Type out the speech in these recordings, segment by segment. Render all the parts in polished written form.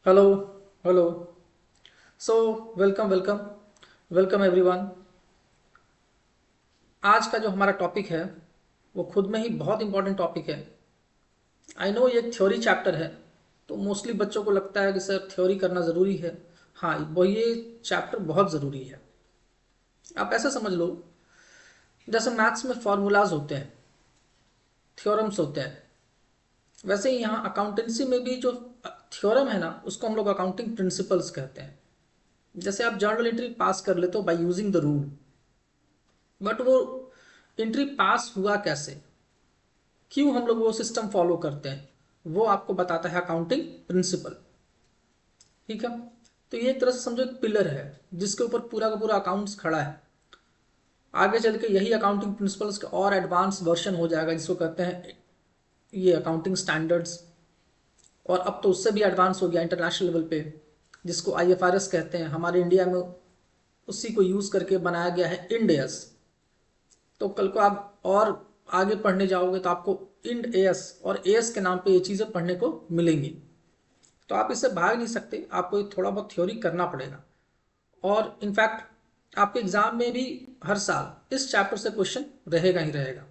Hello hello. So welcome welcome welcome everyone. आज का जो हमारा टॉपिक है वो खुद में ही बहुत इंपॉर्टेंट टॉपिक है। आई नो ये थ्योरी चैप्टर है, तो मोस्टली बच्चों को लगता है कि सर थ्योरी करना ज़रूरी है। हाँ, वो ये चैप्टर बहुत ज़रूरी है। आप ऐसा समझ लो, जैसे मैथ्स में फार्मूलाज होते हैं, थ्योरम्स होते हैं, वैसे ही यहाँ अकाउंटेंसी में भी जो थ्योरम है ना, उसको हम लोग अकाउंटिंग प्रिंसिपल्स कहते हैं। जैसे आप जर्नल एंट्री पास कर लेते हो by using the rule, but वो एंट्री पास हुआ कैसे, क्यों हम लोग वो सिस्टम फॉलो करते हैं, वो आपको बताता है अकाउंटिंग प्रिंसिपल। ठीक है, तो ये एक तरह से समझो एक पिलर है जिसके ऊपर पूरा का पूरा अकाउंट्स खड़ा है। आगे चल के यही अकाउंटिंग प्रिंसिपल्स का और एडवांस वर्जन हो जाएगा जिसको कहते हैं ये अकाउंटिंग स्टैंडर्ड्स। और अब तो उससे भी एडवांस हो गया इंटरनेशनल लेवल पे, जिसको आईएफआरएस कहते हैं। हमारे इंडिया में उसी को यूज़ करके बनाया गया है इंड एस। तो कल को आप और आगे पढ़ने जाओगे तो आपको इंड एस और एस के नाम पे ये चीज़ें पढ़ने को मिलेंगी। तो आप इससे भाग नहीं सकते, आपको थोड़ा बहुत थ्योरी करना पड़ेगा। और इनफैक्ट आपके एग्जाम में भी हर साल इस चैप्टर से क्वेश्चन रहेगा ही रहेगा।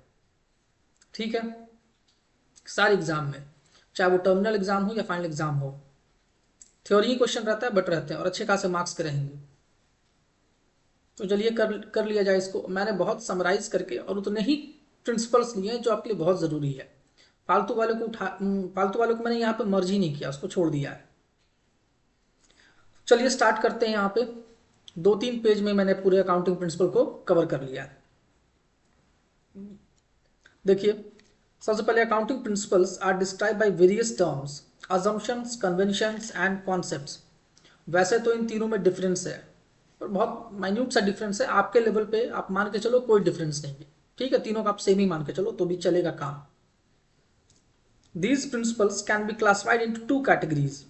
ठीक है, सारे एग्जाम में, चाहे वो टर्मिनल एग्जाम हो या फाइनल एग्जाम हो, थ्योरी ही क्वेश्चन रहता है, बट रहते हैं और अच्छे खासे मार्क्स के रहेंगे। तो चलिए कर लिया जाए इसको। मैंने बहुत समराइज करके और उतने ही प्रिंसिपल्स लिए हैं जो आपके लिए बहुत ज़रूरी है। फालतू वाले को मैंने यहाँ पे मर्ज ही नहीं किया, उसको छोड़ दिया है। चलिए स्टार्ट करते हैं। यहाँ पे 2-3 पेज में मैंने पूरे अकाउंटिंग प्रिंसिपल को कवर कर लिया है। देखिए, सबसे पहले accounting principles are describe by various terms, assumptions, conventions and concepts. वैसे तो इन तीनों में डिफरेंस है, पर बहुत माइन्यूट सा डिफरेंस है। आपके लेवल पे आप मान के चलो कोई डिफरेंस नहीं है, ठीक है, तीनों का आप सेम ही मान के चलो तो भी चलेगा काम। These principles can be classified into 2 categories.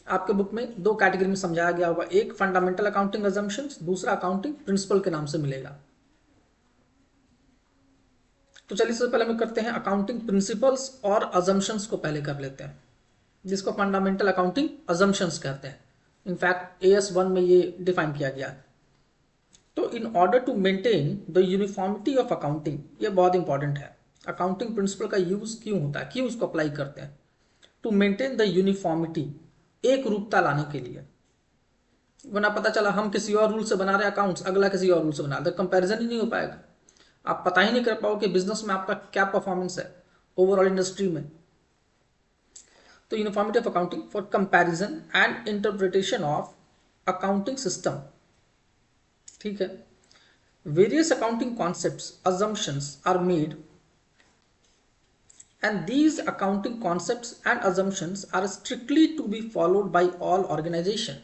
आपके बुक में 2 कैटेगरी में समझाया गया होगा, एक फंडामेंटल अकाउंटिंग अजम्पशंस, दूसरा अकाउंटिंग प्रिंसिपल के नाम से मिलेगा। तो चलिए सबसे पहले हम करते हैं अकाउंटिंग प्रिंसिपल्स और अजम्पशंस को पहले कर लेते हैं, जिसको फंडामेंटल अकाउंटिंग अजम्पशंस कहते हैं। इनफैक्ट AS1 में ये डिफाइन किया गया है। तो in order to maintain the uniformity of accounting, ये बहुत इंपॉर्टेंट है। अकाउंटिंग प्रिंसिपल का यूज क्यों होता है, क्यों उसको अप्लाई करते हैं? टू मेंटेन द यूनिफॉर्मिटी, एक रूपता लाने के लिए। वरना पता चला हम किसी और रूल से बना रहे हैं अकाउंट्स, अगला किसी और रूल से बना रहे, तो कंपैरिजन ही नहीं हो पाएगा। आप पता ही नहीं कर पाओगे कि बिजनेस में आपका क्या परफॉर्मेंस है ओवरऑल इंडस्ट्री में। तो uniformity of accounting for comparison and interpretation of accounting system. ठीक है, various accounting concepts assumptions are made, and these accounting concepts and assumptions are strictly to be followed by all organization।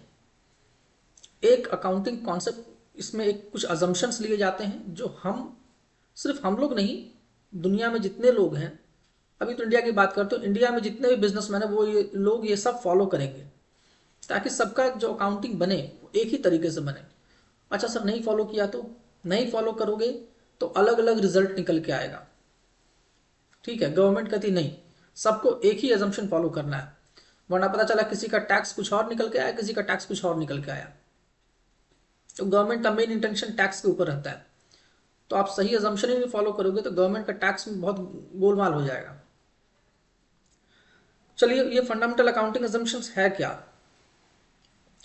एक accounting concept, इसमें एक कुछ assumptions लिए जाते हैं जो हम, सिर्फ हम लोग नहीं, दुनिया में जितने लोग हैं, अभी तो इंडिया की बात करते हो, इंडिया में जितने भी बिजनेसमैन है वो ये लोग ये सब फॉलो करेंगे, ताकि सबका जो अकाउंटिंग बने वो एक ही तरीके से बने। अच्छा सर, नहीं फॉलो किया तो? नहीं फॉलो करोगे तो अलग अलग रिजल्ट निकल के आएगा। ठीक है, गवर्नमेंट कहती नहीं, सबको एक ही एजम्पशन फॉलो करना है, वरना पता चला किसी का टैक्स कुछ और निकल के आया, किसी का टैक्स कुछ और निकल के आया। तो गवर्नमेंट का मेन इंटेंशन टैक्स के ऊपर रहता है, तो आप सही एजम्पशन ही नहीं फॉलो करोगे तो गवर्नमेंट का टैक्स में बहुत गोलमाल हो जाएगा। चलिए, ये फंडामेंटल अकाउंटिंग एजम्पशंस है क्या?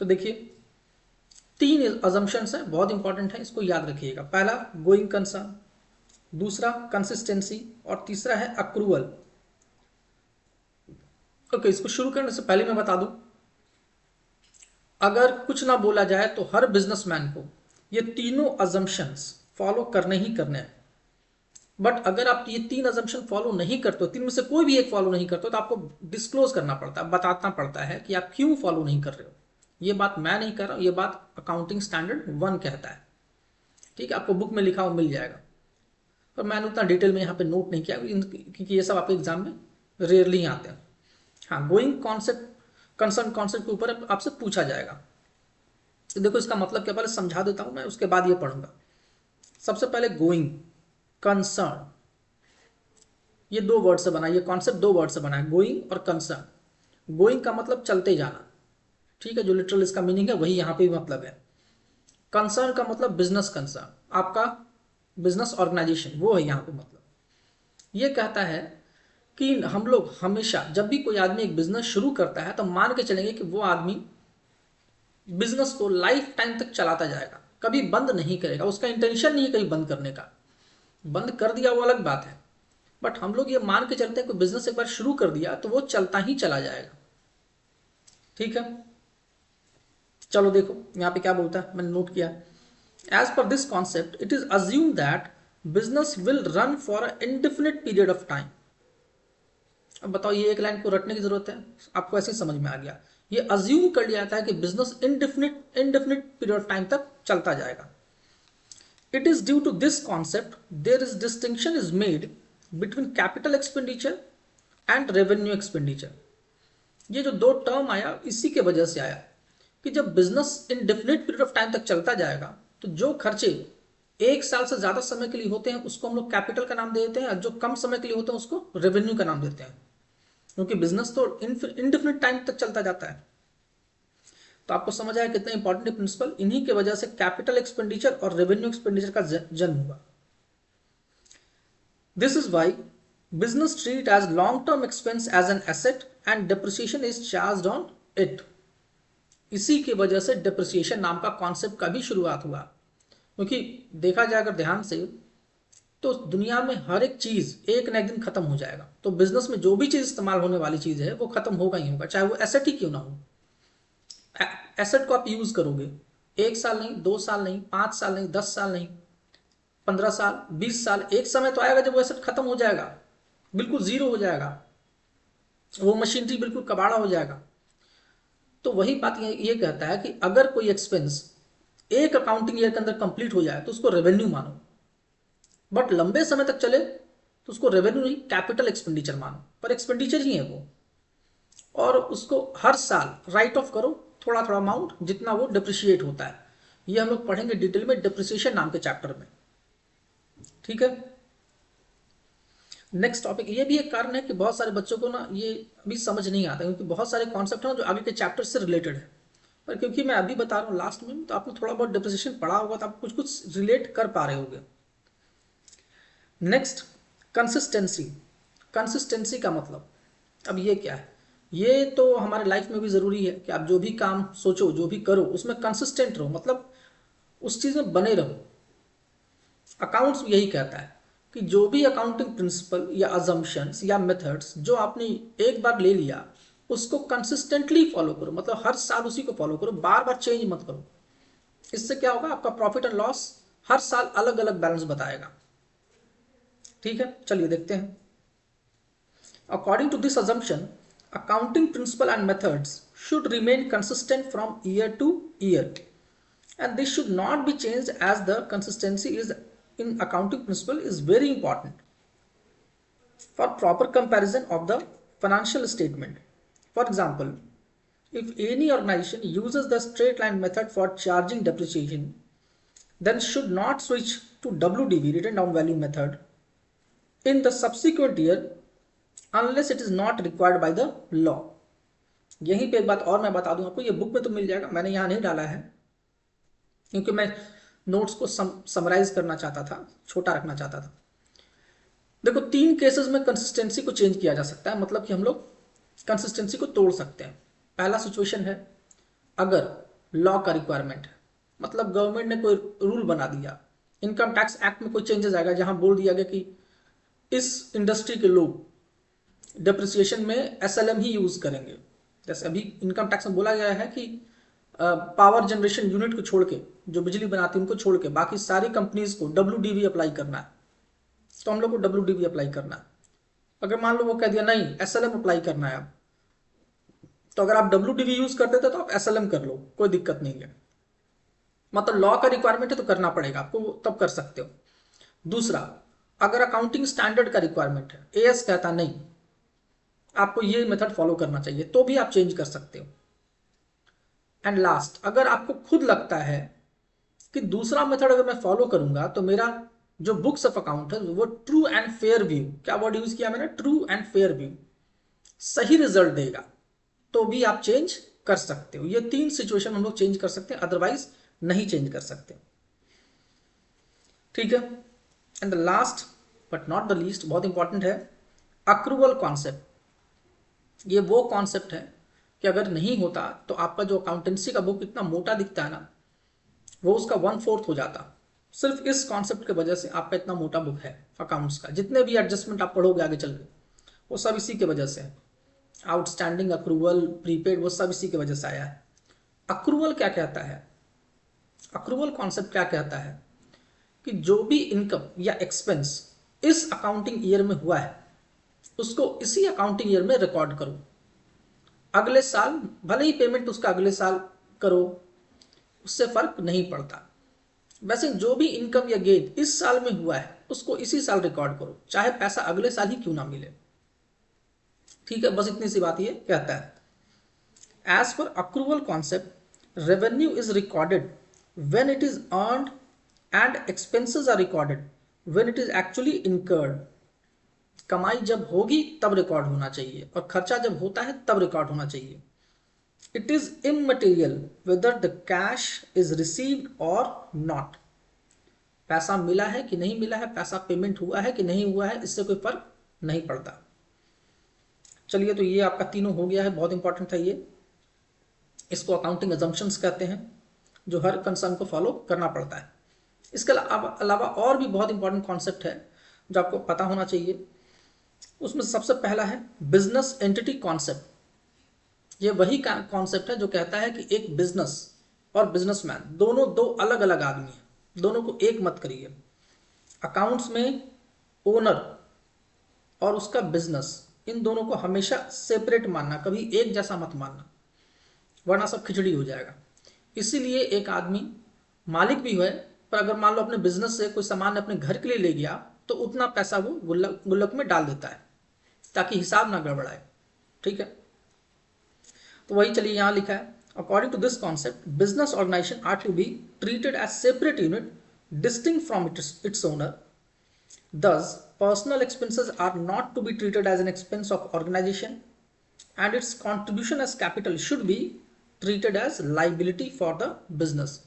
तो देखिए, 3 एजम्पशंस हैं, बहुत इंपॉर्टेंट है, इसको याद रखिएगा। पहला गोइंग कंसर्न, दूसरा कंसिस्टेंसी, और तीसरा है अक्रूवल। ओके, इसको शुरू करने से पहले मैं बता दूं, अगर कुछ ना बोला जाए तो हर बिजनेसमैन को ये तीनों अजम्पशंस फॉलो करने ही करने हैं। बट अगर आप ये 3 अजम्पशन फॉलो नहीं करते हो, 3 में से कोई भी एक फॉलो नहीं करते हो, तो आपको डिस्क्लोज करना पड़ता है, बताना पड़ता है कि आप क्यों फॉलो नहीं कर रहे हो। ये बात मैं नहीं कर रहा हूं, ये बात अकाउंटिंग स्टैंडर्ड 1 कहता है। ठीक है, आपको बुक में लिखा हुआ मिल जाएगा, पर मैंने उतना डिटेल में यहाँ पे नोट नहीं किया क्योंकि ये सब आपके एग्जाम में रेयरली ही आते हैं। हाँ, गोइंग कॉन्सेप्ट, कंसर्न कॉन्सेप्ट के ऊपर आपसे पूछा जाएगा। तो देखो इसका मतलब क्या, पहले समझा देता हूं मैं, उसके बाद ये पढ़ूंगा। सबसे पहले गोइंग कंसर्न, ये 2 वर्ड से बना, ये कॉन्सेप्ट 2 वर्ड से बना है, गोइंग और कंसर्न। गोइंग का मतलब चलते जाना, ठीक है, जो लिटरल इसका मीनिंग है वही यहाँ पे भी मतलब है। कंसर्न का मतलब बिजनेस कंसर्न, आपका बिजनेस ऑर्गेनाइजेशन, वो है यहाँ पे मतलब। ये कहता है कि हम लोग हमेशा जब भी कोई आदमी एक बिजनेस शुरू करता है तो मान के चलेंगे कि वो आदमी बिजनेस को लाइफ टाइम तक चलाता जाएगा, कभी बंद नहीं करेगा, उसका इंटेंशन नहीं है कभी बंद करने का। बंद कर दिया वो अलग बात है, बट हम लोग ये मान के चलते हैं कि बिजनेस एक बार शुरू कर दिया तो वो चलता ही चला जाएगा, ठीक है। चलो देखो यहाँ पे क्या बोलता है, मैंने नोट किया। As per this concept it is assume that business will run for a indefinite period of time. अब बताओ, ये एक लाइन को रटने की जरूरत है, आपको ऐसे ही समझ में आ गया। ये अज्यूम कर लिया जाता है कि business indefinite period of time तक चलता जाएगा। It is due to this concept there is distinction is made between capital expenditure and revenue expenditure. ये जो दो टर्म आया इसी के वजह से आया कि जब business indefinite period of time तक चलता जाएगा तो जो खर्चे एक साल से ज्यादा समय के लिए होते हैं उसको हम लोग कैपिटल का नाम दे देते हैं, और जो कम समय के लिए होते हैं उसको रेवेन्यू का नाम देते हैं, क्योंकि बिजनेस तो इंडेफिनिट टाइम तक चलता जाता है। तो आपको समझ आया कितना इंपॉर्टेंट है प्रिंसिपल। इन्हीं की वजह से कैपिटल एक्सपेंडिचर और रेवेन्यू एक्सपेंडिचर का जन्म हुआ। This is why business treat as long term expense as an asset and depreciation is charged on it. इसी की वजह से डिप्रिसिएशन नाम का कॉन्सेप्ट का भी शुरुआत हुआ, क्योंकि देखा जाए अगर ध्यान से तो दुनिया में हर एक चीज एक न एक दिन खत्म हो जाएगा, तो बिजनेस में जो भी चीज इस्तेमाल होने वाली चीज है वो खत्म होगा ही होगा, चाहे वो एसेट ही क्यों ना हो। एसेट को आप यूज करोगे 1 साल नहीं, 2 साल नहीं, 5 साल नहीं, 10 साल नहीं, 15 साल, 20 साल, एक समय तो आएगा जब वो एसेट खत्म हो जाएगा, बिल्कुल जीरो हो जाएगा, वो मशीनरी बिल्कुल कबाड़ा हो जाएगा। तो वही बात ये कहता है कि अगर कोई एक्सपेंस एक अकाउंटिंग ईयर के अंदर कंप्लीट हो जाए तो उसको रेवेन्यू मानो, बट लंबे समय तक चले तो उसको रेवेन्यू नहीं कैपिटल एक्सपेंडिचर मानो, पर एक्सपेंडिचर ही है वो, और उसको हर साल राइट ऑफ करो थोड़ा थोड़ा अमाउंट जितना वो डिप्रिशिएट होता है। ये हम लोग पढ़ेंगे डिटेल में डिप्रिसिएशन नाम के चैप्टर में, ठीक है। नेक्स्ट टॉपिक, ये भी एक कारण है कि बहुत सारे बच्चों को ना ये अभी समझ नहीं आता, क्योंकि बहुत सारे कॉन्सेप्ट हैं जो आगे के चैप्टर से रिलेटेड है, पर क्योंकि मैं अभी बता रहा हूँ लास्ट में, तो आपने थोड़ा बहुत डिप्रिसिएशन पढ़ा होगा तो आप कुछ कुछ रिलेट कर पा रहे होंगे। Next, consistency. कंसिस्टेंसी का मतलब अब ये क्या है, ये तो हमारे लाइफ में भी ज़रूरी है कि आप जो भी काम सोचो जो भी करो उसमें कंसिस्टेंट रहो, मतलब उस चीज़ में बने रहो। अकाउंट्स यही कहता है कि जो भी अकाउंटिंग प्रिंसिपल या अजम्पशंस या मेथड्स जो आपने एक बार ले लिया उसको कंसिस्टेंटली फॉलो करो, मतलब हर साल उसी को फॉलो करो, बार बार चेंज मत करो। इससे क्या होगा, आपका प्रॉफिट एंड लॉस हर साल अलग अलग बैलेंस बताएगा, ठीक है। चलिए देखते हैं। According to this assumption, accounting principle and methods should remain consistent from year to year, and this should not be changed as the consistency is in accounting principle is very important for proper comparison of the financial statement. For example, if any organization uses the straight line method for charging depreciation, then should not switch to WDV, written down value method, in the subsequent year unless it is not required by the law। यहीं पे एक बात और मैं बता दूं आपको, ये बुक में तो मिल जाएगा, मैंने यहाँ नहीं डाला है क्योंकि मैं नोट्स को समराइज करना चाहता था, छोटा रखना चाहता था। देखो 3 केसेस में कंसिस्टेंसी को चेंज किया जा सकता है, मतलब कि हम लोग कंसिस्टेंसी को तोड़ सकते हैं। पहला सिचुएशन है अगर लॉ का रिक्वायरमेंट है, मतलब गवर्नमेंट ने कोई रूल बना दिया, इनकम टैक्स एक्ट में कोई चेंजेस आएगा जहां बोल दिया गया कि इस इंडस्ट्री के लोग डिप्रिसिएशन में SLM ही यूज करेंगे। जैसे अभी इनकम टैक्स में बोला गया है कि पावर जनरेशन यूनिट को छोड़ के, जो बिजली बनाती है उनको छोड़ के बाकी सारी कंपनीज को WDV अप्लाई करना है, तो हम लोग को WDV अप्लाई करना है। अगर मान लो वो कह दिया नहीं SLM अप्लाई करना है, अब तो अगर आप WDV यूज करते थे तो आप SLM कर लो, कोई दिक्कत नहीं है, मतलब लॉ का रिक्वायरमेंट है तो करना पड़ेगा आपको, तब कर सकते हो। दूसरा, अगर अकाउंटिंग स्टैंडर्ड का रिक्वायरमेंट है, AS कहता नहीं आपको ये मेथड फॉलो करना चाहिए, तो भी आप चेंज कर सकते हो। एंड लास्ट, अगर आपको खुद लगता है कि दूसरा मेथड अगर मैं फॉलो करूंगा तो मेरा जो बुक्स ऑफ अकाउंट है वो ट्रू एंड फेयर व्यू, क्या वर्ड यूज किया मैंने, ट्रू एंड फेयर व्यू, सही रिजल्ट देगा, तो भी आप चेंज कर सकते हो। ये 3 सिचुएशन हम लोग चेंज कर सकते हैं, अदरवाइज नहीं चेंज कर सकते। ठीक है। And the last but not the least, बहुत इंपॉर्टेंट है, अक्रूवल कॉन्सेप्ट। ये वो कॉन्सेप्ट है कि अगर नहीं होता तो आपका जो अकाउंटेंसी का बुक इतना मोटा दिखता है ना, वो उसका 1/4 हो जाता। सिर्फ इस कॉन्सेप्ट की वजह से आपका इतना मोटा बुक है अकाउंट्स का। जितने भी एडजस्टमेंट आप पढ़ोगे आगे चल के, वो सब इसी के वजह से है। आउटस्टैंडिंग, अक्रूवल, प्रीपेड, वो सब इसी की वजह से आया है। अक्रूवल क्या कहता है? अक्रूवल कॉन्सेप्ट क्या कहता है कि जो भी इनकम या एक्सपेंस इस अकाउंटिंग ईयर में हुआ है, उसको इसी अकाउंटिंग ईयर में रिकॉर्ड करो। अगले साल भले ही पेमेंट उसका अगले साल करो, उससे फर्क नहीं पड़ता। वैसे जो भी इनकम या गेन इस साल में हुआ है, उसको इसी साल रिकॉर्ड करो, चाहे पैसा अगले साल ही क्यों ना मिले। ठीक है, बस इतनी सी बात ये कहता है। As per accrual concept, revenue is recorded when it is earned and expenses are recorded when it is actually incurred. कमाई जब होगी तब रिकॉर्ड होना चाहिए, और खर्चा जब होता है तब रिकॉर्ड होना चाहिए। It is immaterial whether the cash is received और नॉट। पैसा मिला है कि नहीं मिला है, पैसा पेमेंट हुआ है कि नहीं हुआ है, इससे कोई फर्क नहीं पड़ता। चलिए, तो ये आपका तीनों हो गया है, बहुत इंपॉर्टेंट है ये। इसको अकाउंटिंग अजम्पशंस कहते हैं, जो हर कंसर्न को फॉलो करना पड़ता है। इसके अलावा और भी बहुत इंपॉर्टेंट कॉन्सेप्ट है जो आपको पता होना चाहिए। उसमें सबसे पहला है बिजनेस एंटिटी कॉन्सेप्ट। ये वही कॉन्सेप्ट है जो कहता है कि एक बिजनेस और बिजनेसमैन दोनों दो अलग अलग आदमी हैं, दोनों को एक मत करिए। अकाउंट्स में ओनर और उसका बिजनेस, इन दोनों को हमेशा सेपरेट मानना, कभी एक जैसा मत मानना, वरना सब खिचड़ी हो जाएगा। इसीलिए एक आदमी मालिक भी है, पर अगर मान लो अपने बिजनेस से कोई सामान अपने घर के लिए ले गया, तो उतना पैसा वो गुल्लक में डाल देता है ताकि हिसाब ना गड़बड़ाए। ठीक है, तो वही चलिए यहां लिखा है, according to this concept business organisation are to be treated as separate unit distinct from its owner. Thus, personal expenses are not to be treated as an expense of organization, and its contribution as capital should be treated as liability for the business.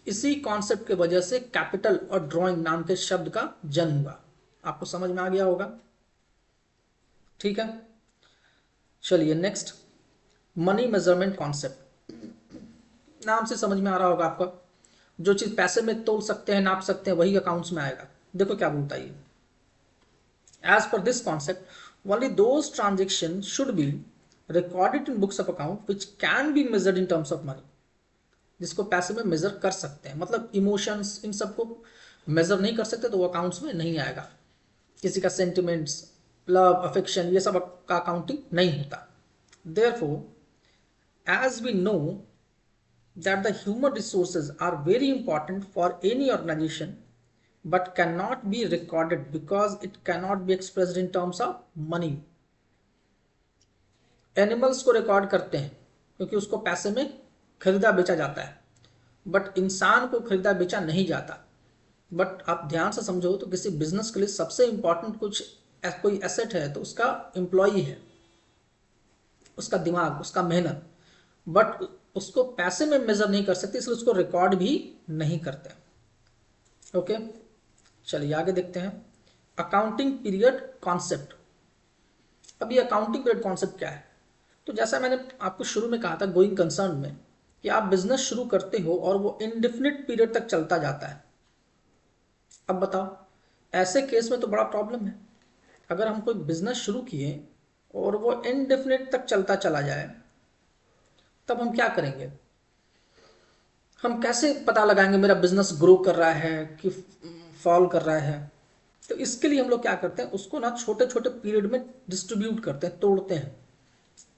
इसी concept के वजह से capital और drawing नाम के शब्द का जन्म हुआ। आपको समझ में आ गया होगा। ठीक है, चलिए नेक्स्ट, मनी मेजरमेंट कॉन्सेप्ट। नाम से समझ में आ रहा होगा आपका, जो चीज पैसे में तोल सकते हैं, नाप सकते हैं, वही अकाउंट्स में आएगा। देखो क्या बोलता है ये, as per this concept only those transactions should be recorded in books of account which can be measured in terms of money। जिसको पैसे में मेजर कर सकते हैं, मतलब इमोशंस, इन सबको मेजर नहीं कर सकते तो वो अकाउंट्स में नहीं आएगा। किसी का सेंटिमेंट्स, लव, अफेक्शन, ये सब का अकाउंटिंग नहीं होता। Therefore as we know that the human resources are very important for any organization but cannot be recorded because it cannot be expressed in terms of money। Animals को record करते हैं क्योंकि उसको पैसे में खरीदा बेचा जाता है, बट इंसान को खरीदा बेचा नहीं जाता। बट आप ध्यान से समझो तो किसी बिजनेस के लिए सबसे इंपॉर्टेंट कोई एसेट है तो उसका एम्प्लॉई है, उसका दिमाग, उसका मेहनत, बट उसको पैसे में मेजर नहीं कर सकते, इसलिए उसको रिकॉर्ड भी नहीं करते। ओके, चलिए आगे देखते हैं, अकाउंटिंग पीरियड कॉन्सेप्ट। अब ये अकाउंटिंग पीरियड कॉन्सेप्ट क्या है? तो जैसा मैंने आपको शुरू में कहा था गोइंग कंसर्न में, कि आप बिजनेस शुरू करते हो और वो इनडिफिनिट पीरियड तक चलता जाता है। अब बताओ, ऐसे केस में तो बड़ा प्रॉब्लम है। अगर हम कोई बिजनेस शुरू किए और वो इनडिफिनिट तक चलता चला जाए, तब हम क्या करेंगे? हम कैसे पता लगाएंगे मेरा बिजनेस ग्रो कर रहा है कि फॉल कर रहा है? तो इसके लिए हम लोग क्या करते हैं, उसको ना छोटे छोटे पीरियड में डिस्ट्रीब्यूट करते हैं, तोड़ते हैं,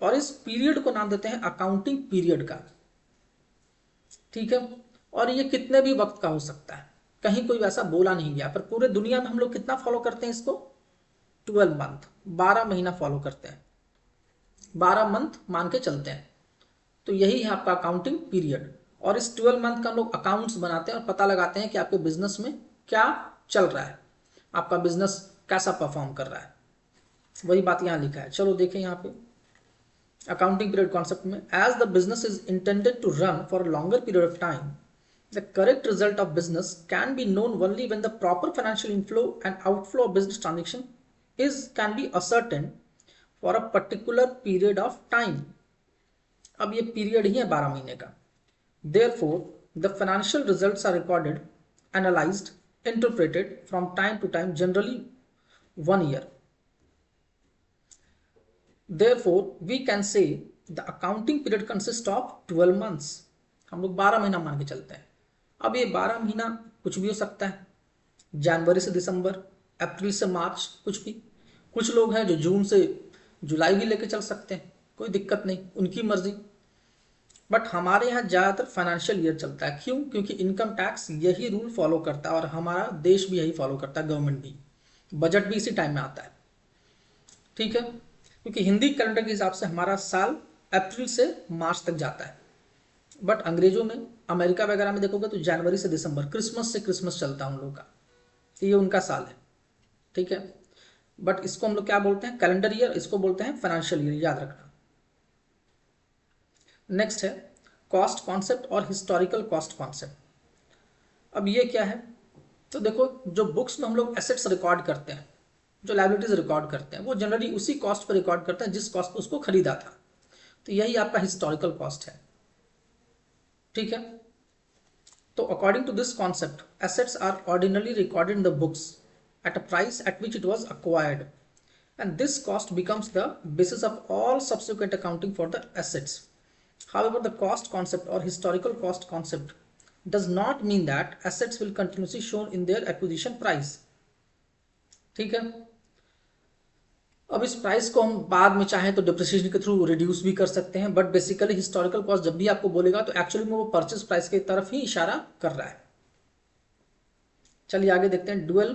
और इस पीरियड को नाम देते हैं अकाउंटिंग पीरियड का। ठीक है, और ये कितने भी वक्त का हो सकता है, कहीं कोई वैसा बोला नहीं गया, पर पूरे दुनिया में हम लोग कितना फॉलो करते हैं इसको? 12 मंथ, 12 महीना फॉलो करते हैं, 12 मंथ मान के चलते हैं। तो यही है आपका अकाउंटिंग पीरियड, और इस 12 मंथ का हम लोग अकाउंट्स बनाते हैं और पता लगाते हैं कि आपके बिजनेस में क्या चल रहा है, आपका बिजनेस कैसा परफॉर्म कर रहा है। वही बात यहाँ लिखा है। चलो देखें यहाँ पे, अकाउंटिंग पीरियड कॉन्सेप्ट में, as the business is intended to run for a longer period of time, the correct result of business can be known only when the proper financial inflow and outflow of business transaction is can be ascertain for a particular period of time. अब ये period ही है 12 महीने का। Therefore, the financial results are recorded, analyzed, interpreted from time to time, generally 1 year. Therefore, we can say the accounting period consists of 12 months. हम लोग 12 महीना मान के चलते हैं। अब ये 12 महीना कुछ भी हो सकता है, जनवरी से दिसंबर, अप्रैल से मार्च, कुछ भी। कुछ लोग हैं जो जून से जुलाई भी लेके चल सकते हैं, कोई दिक्कत नहीं, उनकी मर्जी। बट हमारे यहाँ ज़्यादातर फाइनेंशियल ईयर चलता है। क्यों? क्योंकि इनकम टैक्स यही रूल फॉलो करता है और हमारा देश भी यही फॉलो करता है, गवर्नमेंट भी। बजट भी इसी टाइम में आता है, ठीक है। क्योंकि हिंदी कैलेंडर के हिसाब से हमारा साल अप्रैल से मार्च तक जाता है, बट अंग्रेजों में, अमेरिका वगैरह में देखोगे तो जनवरी से दिसंबर, क्रिसमस से क्रिसमस चलता है उन लोगों का, तो ये उनका साल है, ठीक है। बट इसको हम लोग क्या बोलते हैं? कैलेंडर ईयर, इसको बोलते हैं फाइनेंशियल ईयर, याद रखना। नेक्स्ट है कॉस्ट कॉन्सेप्ट और हिस्टोरिकल कॉस्ट कॉन्सेप्ट। अब ये क्या है? तो देखो, जो बुक्स में हम लोग एसेट्स रिकॉर्ड करते हैं, जो लायबिलिटीज रिकॉर्ड करते हैं, वो जनरली उसी कॉस्ट पर रिकॉर्ड करते हैं जिस कॉस्ट पर उसको खरीदा था। तो यही आपका हिस्टोरिकल कॉस्ट है, ठीक है। तो according to this concept, assets are ordinarily recorded in the books at a price at which it was acquired, and this cost becomes the basis of all subsequent accounting for the assets. However, the cost concept or historical cost concept does not mean that assets will continuously shown in their acquisition price. ठीक है। अब इस price को हम बाद में चाहें तो डिप्रिसिएशन के थ्रू रिड्यूस भी कर सकते हैं, बट बेसिकली हिस्टोरिकल कॉस्ट जब भी आपको बोलेगा तो एक्चुअली में वो परचेज प्राइस की तरफ ही इशारा कर रहा है। चलिए आगे देखते हैं डुअल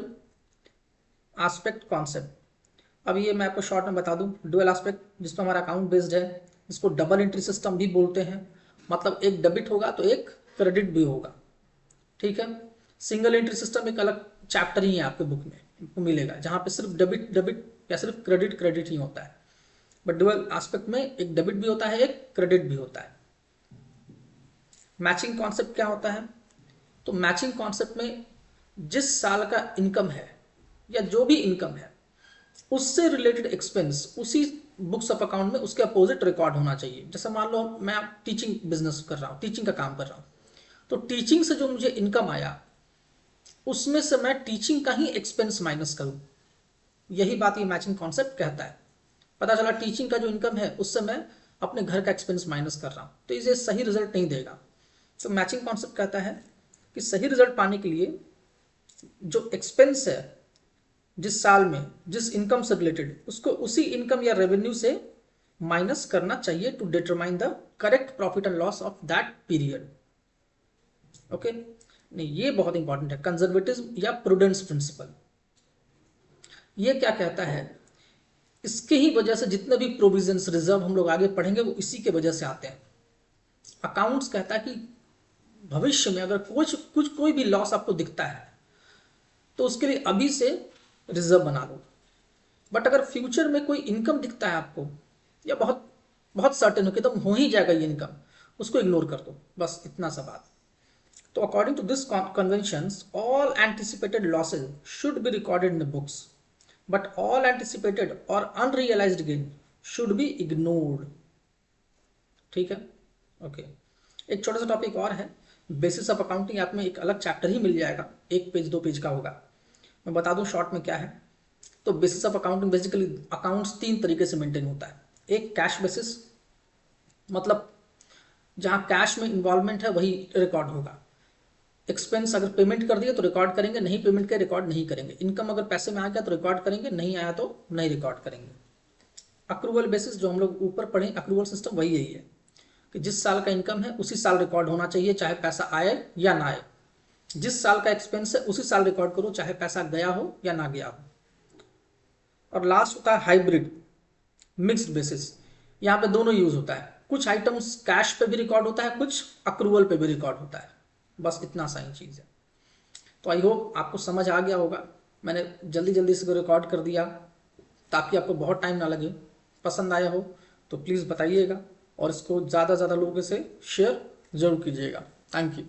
एस्पेक्ट कॉन्सेप्ट। अब ये मैं आपको शॉर्ट में बता दूं, डुअल एस्पेक्ट जिसमें हमारा अकाउंट बेस्ड है, इसको डबल एंट्री सिस्टम भी बोलते हैं। मतलब एक डेबिट होगा तो एक क्रेडिट भी होगा, ठीक है। सिंगल एंट्री सिस्टम एक अलग चैप्टर ही है आपके बुक में मिलेगा, जहां पे सिर्फ डेबिट डेबिट या सिर्फ क्रेडिट क्रेडिट ही होता है। बट डुअल एस्पेक्ट में एक डेबिट भी होता है, एक क्रेडिट भी होता है। मैचिंग कॉन्सेप्ट क्या होता है? तो मैचिंग कॉन्सेप्ट में जिस साल का इनकम है या जो भी इनकम है उससे रिलेटेड एक्सपेंस उसी बुक्स ऑफ अकाउंट में उसके अपोजिट रिकॉर्ड होना चाहिए। जैसे मान लो मैं टीचिंग बिजनेस कर रहा हूँ, टीचिंग का काम कर रहा हूँ, तो टीचिंग से जो मुझे इनकम आया उसमें से मैं टीचिंग का ही एक्सपेंस माइनस करूँ। यही बात ये मैचिंग कॉन्सेप्ट कहता है। पता चला टीचिंग का जो इनकम है उससे मैं अपने घर का एक्सपेंस माइनस कर रहा हूँ, तो इसे सही रिजल्ट नहीं देगा। तो मैचिंग कॉन्सेप्ट कहता है कि सही रिजल्ट पाने के लिए जो एक्सपेंस है जिस साल में जिस इनकम से रिलेटेड, उसको उसी इनकम या रेवेन्यू से माइनस करना चाहिए to determine the correct profit and loss of that period. Okay, नहीं ये बहुत इंपॉर्टेंट है, कंजर्वेटिज्म या प्रूडेंस प्रिंसिपल। ये क्या कहता है? इसके ही वजह से जितने भी प्रोविजंस रिजर्व हम लोग आगे पढ़ेंगे वो इसी के वजह से आते हैं। अकाउंट्स कहता है कि भविष्य में अगर कोई भी लॉस आपको दिखता है तो उसके लिए अभी से रिजर्व बना लो। बट अगर फ्यूचर में कोई इनकम दिखता है आपको, या बहुत बहुत सर्टेन हो कि एकदम हो ही जाएगा ये इनकम, उसको इग्नोर कर दो, बस इतना सा बात। तो according to this conventions, all anticipated losses should be recorded in the books, but all anticipated और unrealised gain should be ignored. ठीक है, ओके। एक छोटा सा टॉपिक और है, बेसिस ऑफ अकाउंटिंग। आप में एक अलग चैप्टर ही मिल जाएगा, 1 पेज 2 पेज का होगा। मैं बता दूं शॉर्ट में क्या है। तो basis of accounting basically accounts 3 तरीके से मेंटेन होता है। एक कैश बेसिस, मतलब जहां कैश में इन्वॉल्वमेंट है वही रिकॉर्ड होगा। एक्सपेंस अगर पेमेंट कर दिए तो रिकॉर्ड करेंगे, नहीं पेमेंट के रिकॉर्ड नहीं करेंगे। इनकम अगर पैसे में आ गया तो रिकॉर्ड करेंगे, नहीं आया तो नहीं रिकॉर्ड करेंगे। अक्रूवल बेसिस जो हम लोग ऊपर पढ़े, अक्रूवल सिस्टम वही यही है कि जिस साल का इनकम है उसी साल रिकॉर्ड होना चाहिए, चाहे पैसा आए या ना आए। जिस साल का एक्सपेंस है उसी साल रिकॉर्ड करो, चाहे पैसा गया हो या ना गया हो। और लास्ट होता है हाइब्रिड मिक्स्ड बेसिस। यहाँ पे दोनों यूज होता है, कुछ आइटम्स कैश पे भी रिकॉर्ड होता है, कुछ अक्रूवल पे भी रिकॉर्ड होता है। बस इतना सा ही चीज़ है। तो आई होप आपको समझ आ गया होगा। मैंने जल्दी जल्दी से रिकॉर्ड कर दिया ताकि आपको बहुत टाइम ना लगे। पसंद आया हो तो प्लीज़ बताइएगा और इसको ज़्यादा से ज़्यादा लोगों से शेयर ज़रूर कीजिएगा। Thank you.